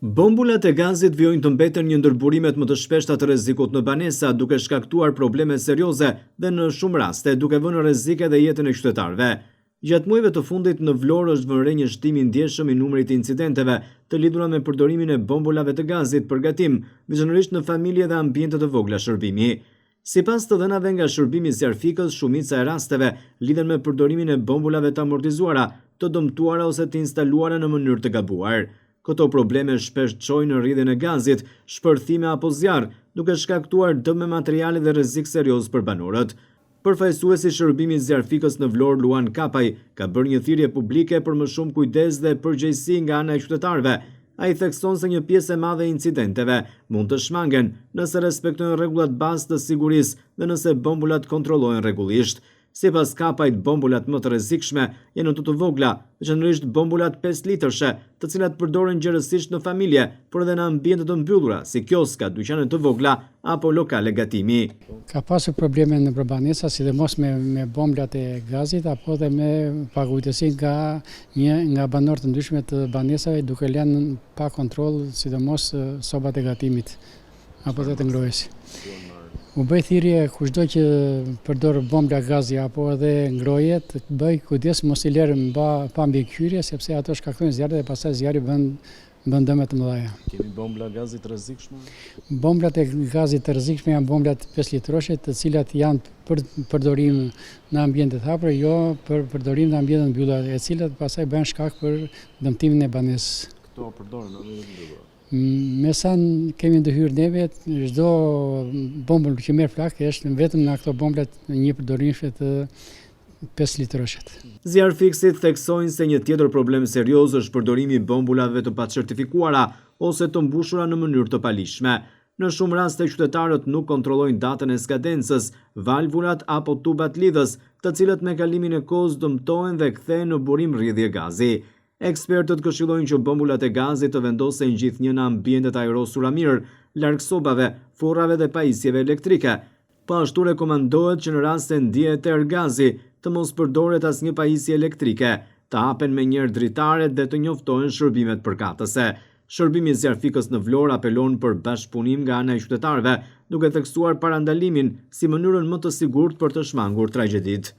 Bombulat e gazit vijojnë të mbeten një ndër burimet më të shpeshta të rrezikut në banesa, duke shkaktuar probleme serioze dhe në shumë raste duke vënë në rrezik edhe jetën e qytetarëve. Gjatë muajve të fundit në Vlorë është vënë re një shtim i ndjeshëm i numrit të incidenteve të lidhura me përdorimin e bombulave të gazit për gatim, veçanërisht në familje dhe ambiente të vogla shërbimi. Sipas të dhënave nga shërbimi zjarfikës, shumica e rasteve lidhen me përdorimin e bombulave të amortizuara, të dëmtuara ose të instaluara në mënyrë të gabuar. Këto probleme shpesh çojnë në rrjedhjen e gazit, shpërthime apo zjarr, duke shkaktuar dëm me materiale dhe rrezik serioz për banorët. Përfaqësuesi i shërbimit zjarfikës në Vlorë, Luan Kapaj, ka bërë një thirrje publike për më shumë kujdes dhe përgjegjësi nga ana e qytetarëve. Ai thekson se një pjesë e madhe e incidenteve mund të shmangen nëse respektojnë rregullat bazë të sigurisë dhe nëse bombulat kontrollohen rregullisht. Sipas Kapajt, bombulat më të rrezikshme janë të vogla, veçanërisht bombulat 5 litërshe, të cilat përdoren gjerësisht në familje, por edhe në ambiente të mbyllura, si kioska, dyqane të vogla apo lokale gatimi. Ka pasur probleme në banesa, sidomos me bombulat e gazit apo dhe me pakujtësi nga banorë të ndryshme të banesave, duke lënë pa kontroll sidomos sobat e gatimit apo dhe të ngrohjes. U bëj thirrje kushdo që përdor bombla gazi apo edhe ngrohje të bëj kujdes mos i lërë pa mbikëqyrje, sepse ato shkaktojnë zjarr dhe pastaj zjarri bën dëme të mëdha. Kemi bombla gazi të rrezikshme? Bomblat e gazit të rrezikshme janë bomblat 5 litroshe, të cilat janë për përdorim në ambiente të hapura, jo për përdorim në ambiente të mbyllura, e cilat pastaj bëjnë shkak për dëmtimin e banesës. Këto përdoren në ambiente të mbyllura. Me sa kemi ndërhyrë neve, çdo bombull që merr flak është vetëm nga këto bomblat një përdorimshme të 5 litroshet. Zjarfikësit theksojnë se një tjetër problem serioz është përdorimi i bombulave të pacertifikuara ose të mbushura në mënyrë të palishme. Në shumë raste qytetarët nuk kontrollojnë datën e skadencës, valvulat apo tubat lidhës, të cilët me kalimin e kohës dëmtohen dhe kthehen në burim rrjedhje gazi. Ekspertët këshillojnë që bombulat e gazit të vendosen gjithnjë në ambientet ajrosura mirë, larg sobave, furrave dhe pajisjeve elektrike. Po ashtu rekomandohet që në rast se ndihet erë gazi, të mos përdoret asnjë pajisje elektrike, të hapen menjëherë dritaret dhe të njoftohen shërbimet përkatëse. Shërbimi i zjarfikës në Vlorë apelon për bashkëpunim nga ana e qytetarëve, duke theksuar parandalimin si mënyrën më të sigurt për të shmangur tragjeditë.